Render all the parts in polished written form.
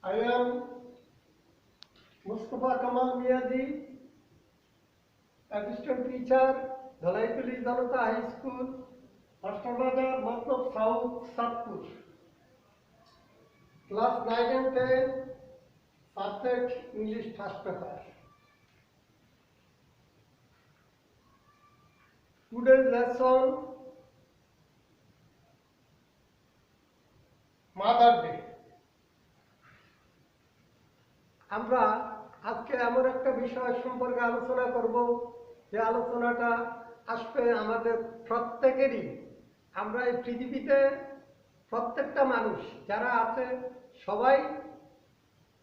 I am Mustafa Kamal Miyazi, assistant teacher, Dhalaipalli Janata High School, Master Bazar, Matlab South, Satpur. Class 9 and 10, subject English first paper. Today's lesson, Mother Day. আমরা আজকে এমন একটা বিষয় সম্পর্কে আলোচনা করব যে আলোচনাটা আসবে আমাদের প্রত্যেকেরই। আমরা এই পৃথিবীতে প্রত্যেকটা মানুষ যারা আছে সবাই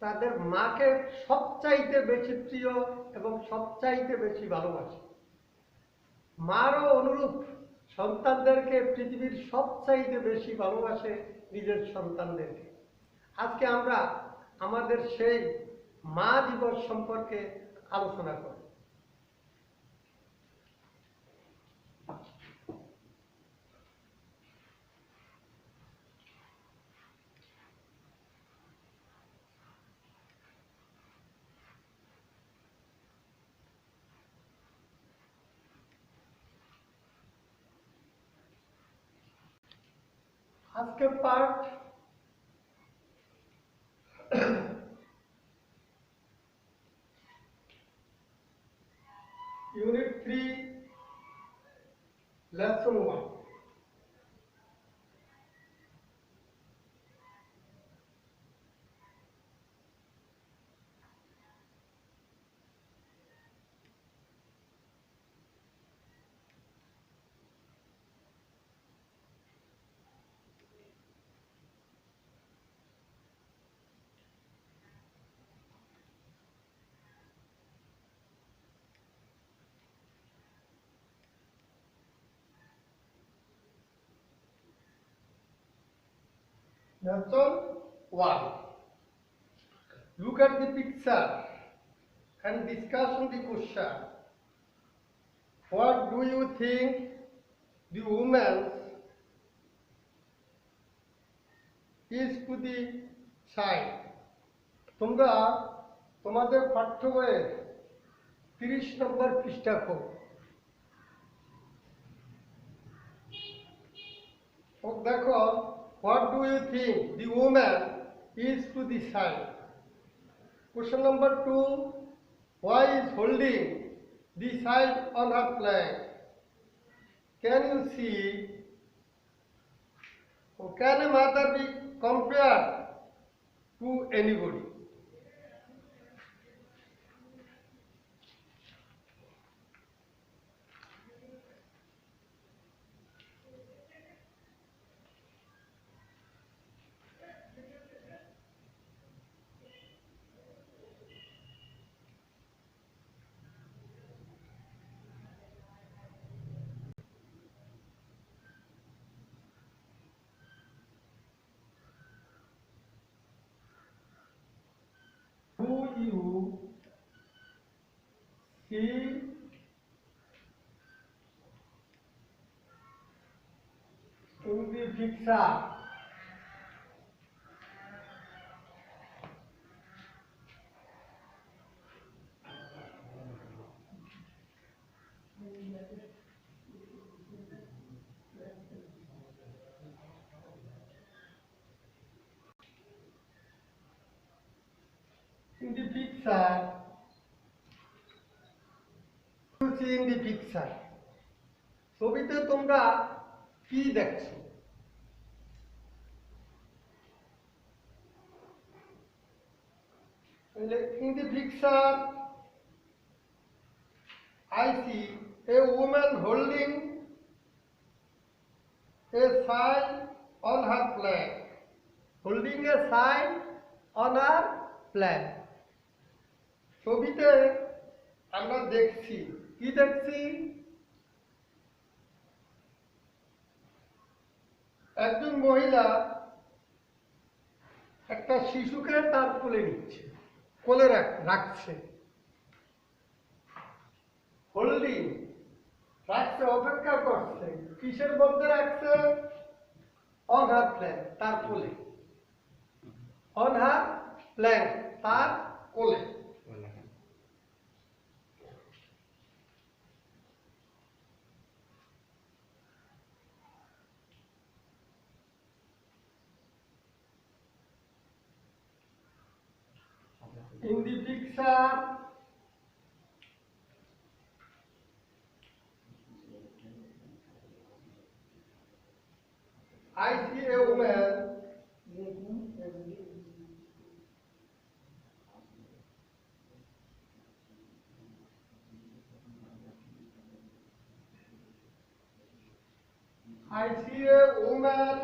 তাদের মাকে সবচাইতে বেশি প্রিয় এবং সবচাইতে বেশি ভালোবাসে। মারও অনুরূপ সন্তানদেরকে পৃথিবীর সবচাইতে বেশি ভালোবাসে নিজের সন্তানদেরকে। আজকে আমরা আমাদের সেই মা দিবস সম্পর্কে আলোচনা করব। আজকের part Unit 3, Lesson 1. Lesson 1. Look at the picture and discuss on the question. What do you think the woman is to the child? তোমরা তোমাদের পাঠ্য বইয়ের 30 নম্বর পৃষ্ঠা খোলো। দেখো, what do you think the woman is to the child? Question number 2, why is holding the child on her flank? Can you see? Can a mother be compared to anybody? Do you see in the picture? In the picture, you see in the picture. ছবিতে তোমরা কি দেখছো? In the picture, I see a woman holding a child on her flank. Holding a child on her flank. ছবিতে আমরা দেখছি, কি দেখছি? একজন মহিলা একটা শিশুকে তার কোলে নিচ্ছে, কোলে রাখছে। হোল্ডিং রাখছে, অপেক্ষা করছে। কিসের মধ্যে রাখছে? অন হার ফ্ল্যাগ, তার কোলে। অন হার প্ল্যাঙ্ক, তার কোলে। In the picture, I see a woman. I see a woman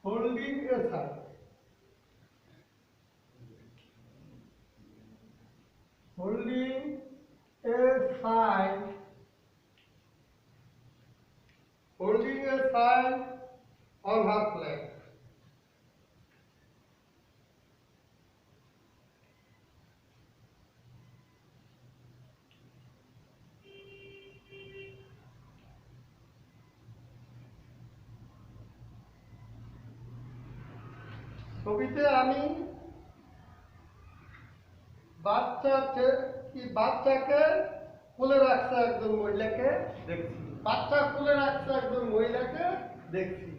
holding a sign. Holding a sign. Holding a sign on her flag. ছবিতে আমি বাচ্চাকে কোলে রাখছে একজন মহিলাকে দেখছি। বাচ্চা কোলে রাখছে একজন মহিলাকে দেখছি।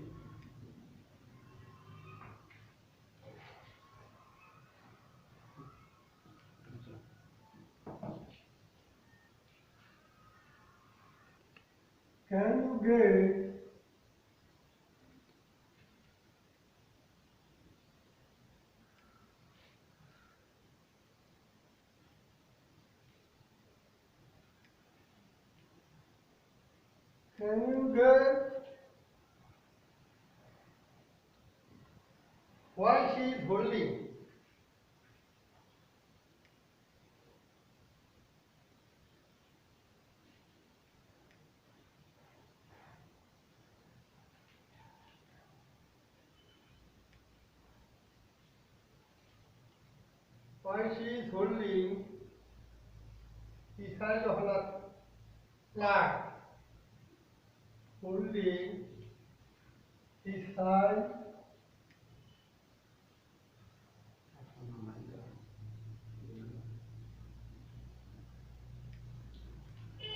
Can you get why she is holding? Why she is holding the side of her flag? Holding the side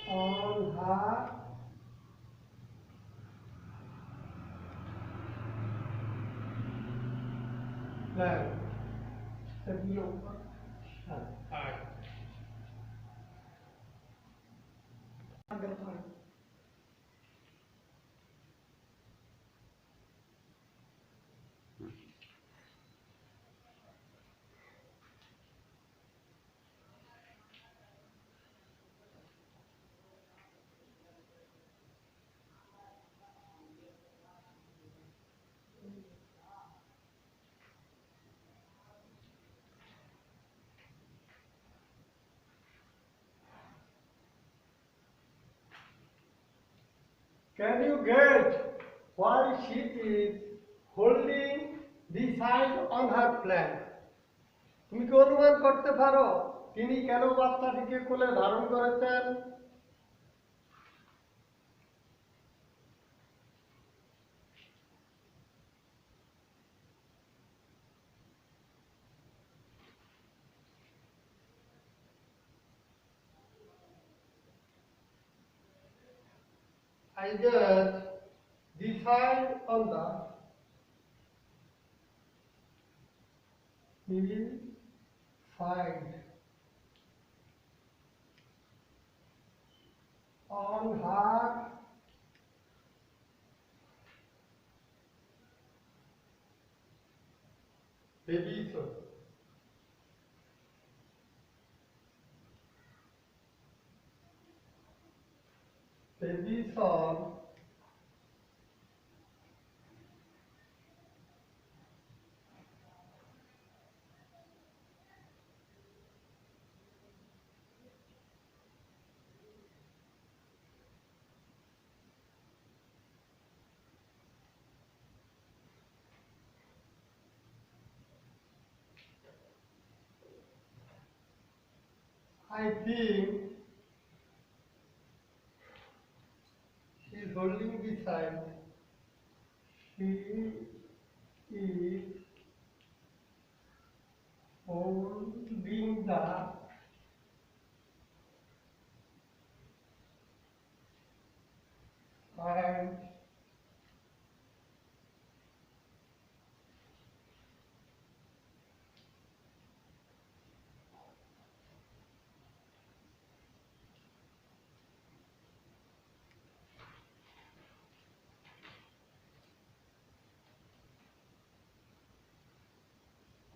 on her flag. Can you get why she is holding the sign on her flag? তুমি কি অনুমান করতে পারো তিনি কেন বাচ্চাটিকে কোলে ধারণ করেছেন? Either the sign on the hillside on her baby son. Baby son I think she is holding the sign is holding the hand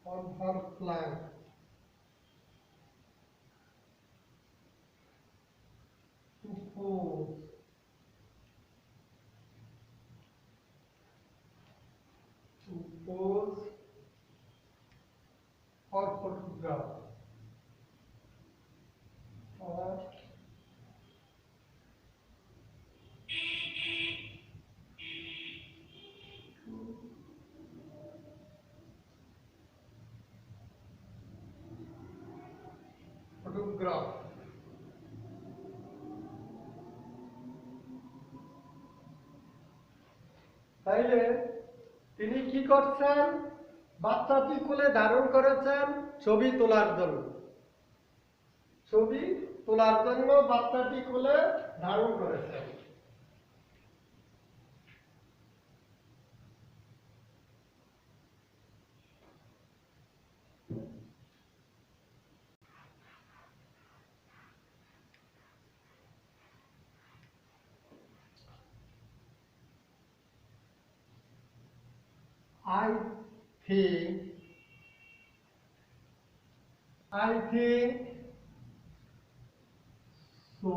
on her flank. To pose. To pose or photograph. Or photograph. তাইলে তিনি কি করছেন? বাচ্চাটি কোলে ধারণ করেছেন ছবি তোলার জন্য। ছবি তোলার জন্য বাচ্চাটি কোলে ধারণ করেছেন। I think so.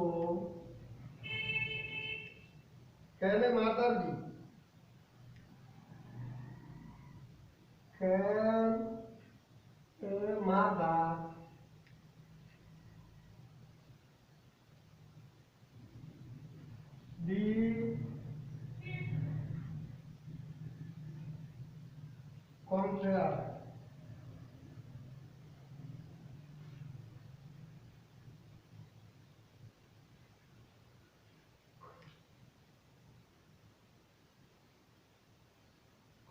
Can a mother be? Can a mother be compared?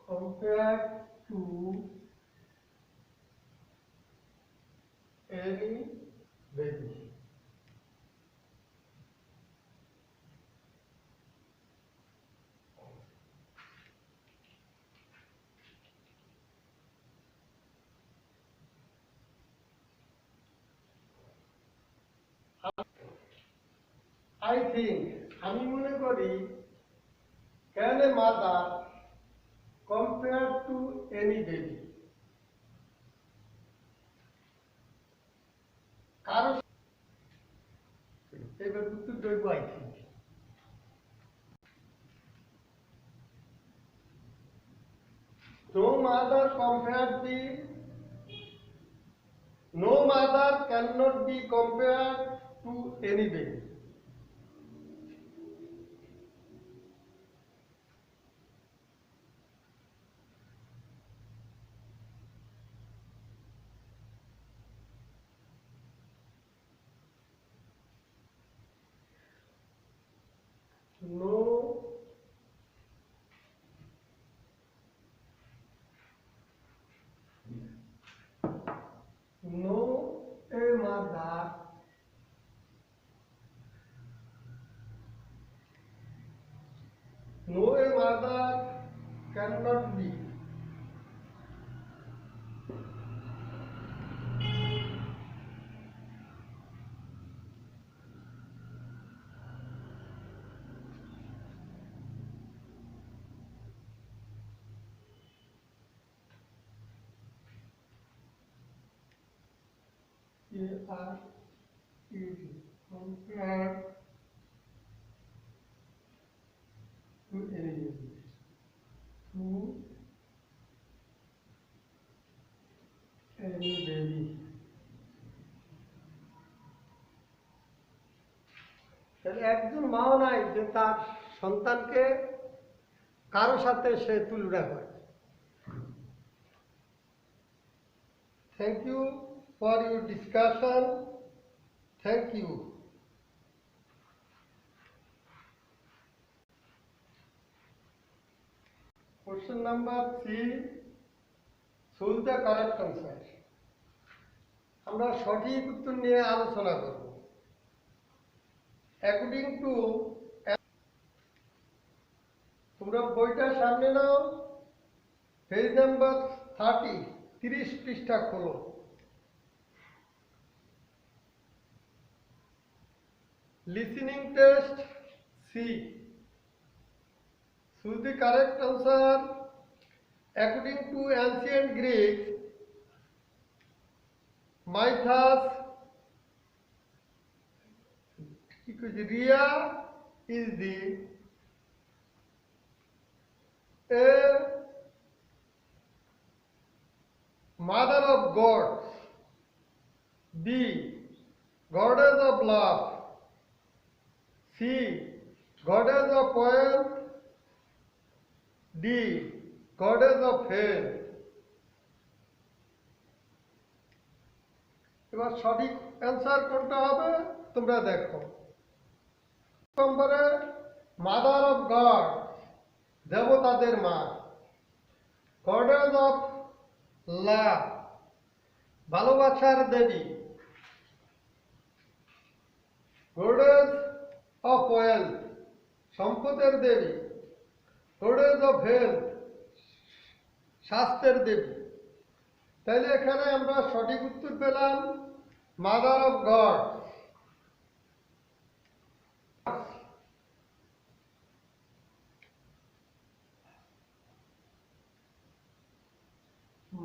Compared to any baby. I think আমি মনে করি can a mother compared to any baby? কারো এবার উত্তর দেব I think. No mother cannot be compared to any baby. No a mother cannot be compared to any baby. To any baby. তাহলে একজন মাও নাই যে তার সন্তানকে কারো সাথে সে তুলনা করে। Thank you for your discussion. Thank you. Question number 3. Choose the correct answer. আমরা সঠিক উত্তর নিয়ে আলোচনা করব। According to, তোমরা বইটা সামনে নাও, পেজ নাম্বার 30 পৃষ্ঠা খোলো। Listening test C. Choose the correct answer. According to ancient Greek mythos, Rhea is a mother of gods, B, goddess of love, C, goddess of poem, D, goddess of faith. এবার সঠিক answer কোনটা হবে তোমরা দেখো। নম্বরে mother of god, দেবতাদের মা, goddess of love, ভালোবাসার দেবী, গডেস অফ ওয়েলথ, সম্পদের দেবী, গডেস অফ হেলথ, স্বাস্থ্যের দেবী। তাইলে এখানে আমরা সঠিক উত্তর পেলাম মাদার অফ গড।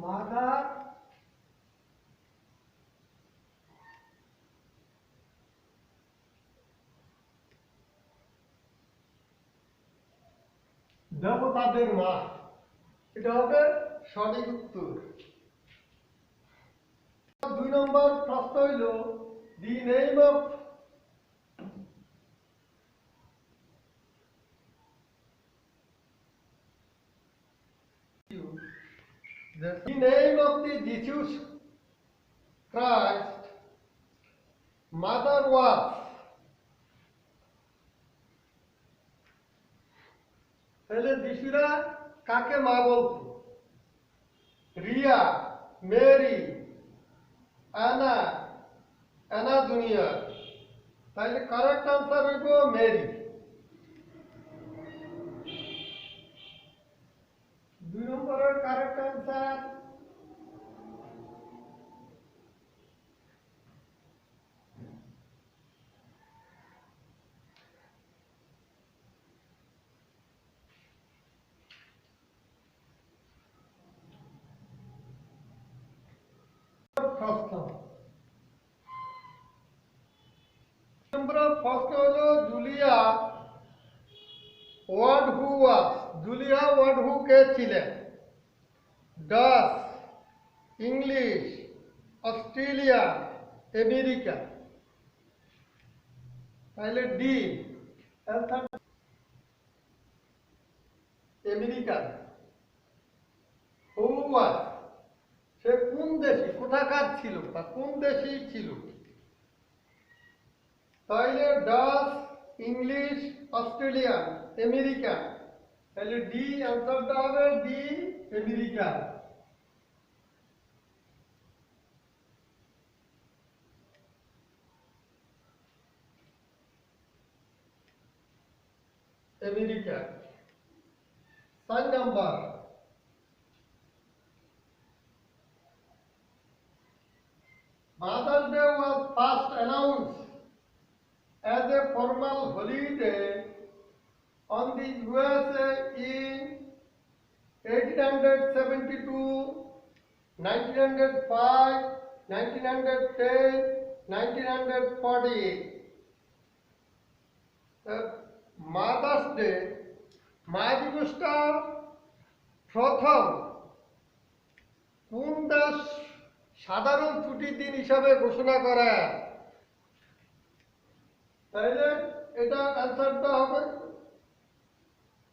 মাদার দেবতাদের মা, এটা হবে সঠিক উত্তর। 2 নম্বর প্রশ্ন হইল the name of the name of the Jesus Christ mother was, তাহলে যিশুরা কাকে মা বলতো? Riya, Mary, Anna, Anna junior. তাহলে কারেক্ট আনসার হইব মেরি। 2 নম্বরের কারেক্ট আনসার প্রশ্ন। প্রশ্ন হলো Julia Ward who was, Julia Ward who কে ছিলেন? Dutch, English, Australia, America. তাহলে ডি আমেরিকা। হু ওয়াজ, সে কোন দেশি, কোথাকার ছিল বা কোন দেশেই ছিল? তাইলে ডাচ, ইংলিশ, অস্ট্রেলিয়ান, আমেরিকা। তাহলে ডি আনসারটা হবে D, America. America. 4 number Mother's Day was first announced as a formal holiday on the USA in 1872, 1905, 1910, 1948. Mother's day, মা দিবসটা প্রথম কোন দেশ সাধারণ ছুটির দিন হিসাবে ঘোষণা করা? তাইলে এটা অ্যান্সারটা হবে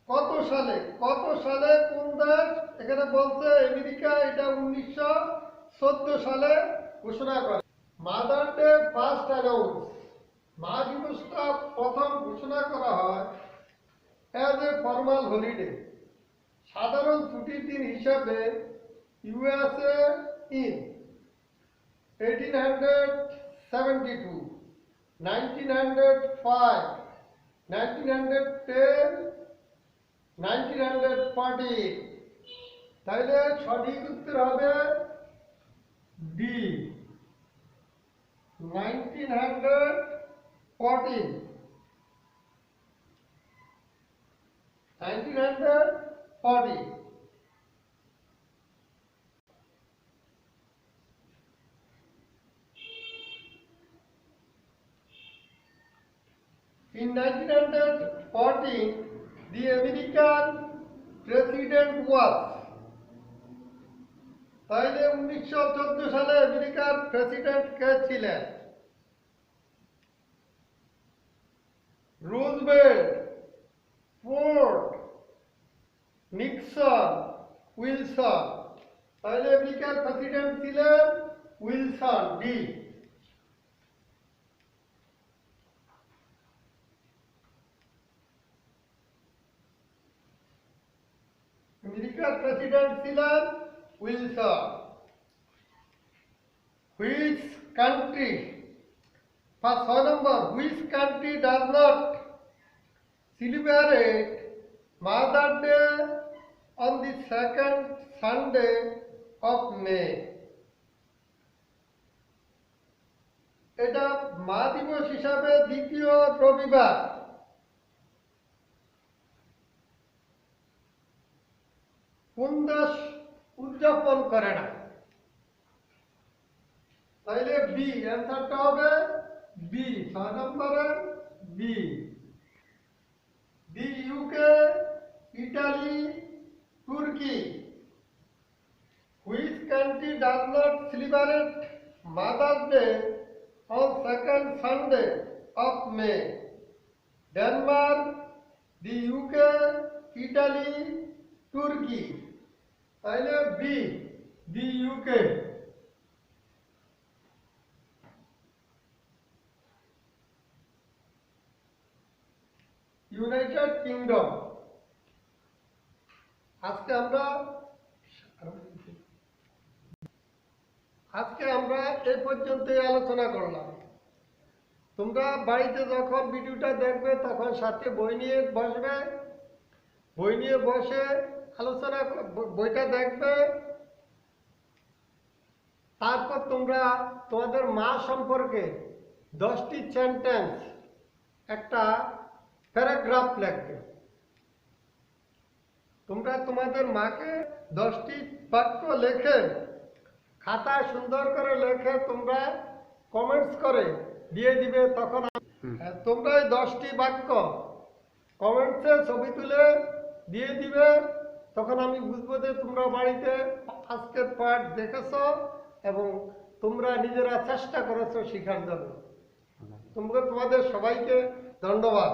কত সালে, কত সালে কোন দেশ? এখানে বলছে আমেরিকা, এটা 1914 সালে ঘোষণা করে। মাদার ডে ফার্স্ট অ্যানাউন্স, মা দিবসটা প্রথম ঘোষণা করা হয় অ্যাজ এ ফর্মাল হলিডে, সাধারণ ছুটির দিন হিসাবে ইউএসএ ইন 1872, 1905, 1910, 1940। তাহলে সঠিক উত্তর হবে D, 1914, 1940। In 1914, the American president was, তাহলে 1914 সালে আমেরিকার প্রেসিডেন্ট কে ছিলেন? Roosevelt, Ford, Nixon, Wilson. তাহলে আমেরিকার প্রেসিডেন্ট ছিলেন উইলসন, ডি। আমেরিকার প্রেসিডেন্ট ছিলেন Wilson. Which country, 6 number, which country does not celebrate Mother's Day on the second Sunday of May? এটা মা দিবস হিসাবে দ্বিতীয় রবিবার কোন দেশ উদযাপন করে না? তাইলে বি, অ্যান্সারটা হবে বি, 6 নম্বরের বি। দি ইউকে, ইটালি, তুর্কি। Which country does not celebrate mother's day on second Sunday of May? Denmark, the UK, Italy, Turkey. তাহলে B, the UK। United Kingdom. আজকে আমরা এই পর্যন্তই আলোচনা করলাম। তোমরা বাড়িতে যখন ভিডিওটা দেখবে তখন সাথে বই নিয়ে বসবে, বই নিয়ে বসে আলোচনা, বইটা দেখবে। তারপর তোমরা তোমাদের মা সম্পর্কে 10টি সেন্টেন্স, একটা প্যারাগ্রাফ লিখবে। তোমরা তোমাদের মাকে 10টি বাক্য লেখে খাতায় সুন্দর করে লেখে তোমরা কমেন্টস করে দিয়ে দিবে। তখন তোমরা এই 10টি বাক্য কমেন্টসে ছবি তুলে দিয়ে দিবে। তখন আমি বুঝবো যে তোমরা বাড়িতে আজকের পাঠ দেখেছো এবং তোমরা নিজেরা চেষ্টা করেছো শেখার জন্য। তোমাদের সবাইকে ধন্যবাদ।